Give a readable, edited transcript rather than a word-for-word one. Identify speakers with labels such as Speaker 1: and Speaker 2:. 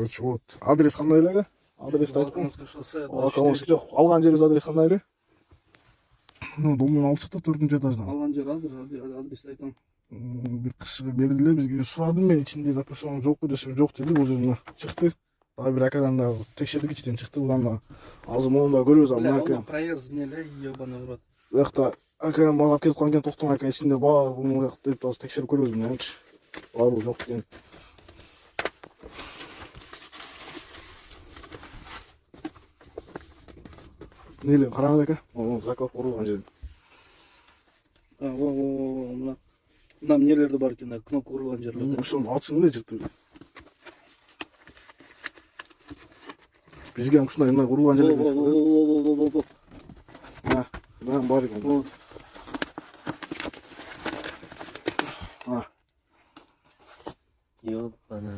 Speaker 1: Короче, вот. Адрес кандай эле? Адрести айткам.
Speaker 2: Волоколамский шоссе.
Speaker 1: Волоколамский жок. Алган жерибиз адрес кандай эле? Ну, домдун алып чыкты 4-этаждан.
Speaker 2: Алган жер азыр адрести айтам.
Speaker 1: Бир кишиге бердилер, бизге сурадым мен, ичинде запрещен жокпу десем, жок деди, бул жерде чыкты. Дагы бир акадан да текшердик, ичинен чыкты, булан да азыр моунда көрөбүз, а мына ака.
Speaker 2: Проезд не эле, ёбаный в рот.
Speaker 1: Биякта ака багып кетип калган экен, токтоң ака, ичинде бар бул деп азыр текшерип көрөбүз мененчи. Барбы жок экен. Нелер караңыз ака, заказ курулган жер.
Speaker 2: Мына эмнелерде бар экен, кнопка урулган жерлерде.
Speaker 1: Ошону алчын эле жыртып. Бизге ушундай мына урулган жерлер экен. Бар экен.
Speaker 2: Ёбаный.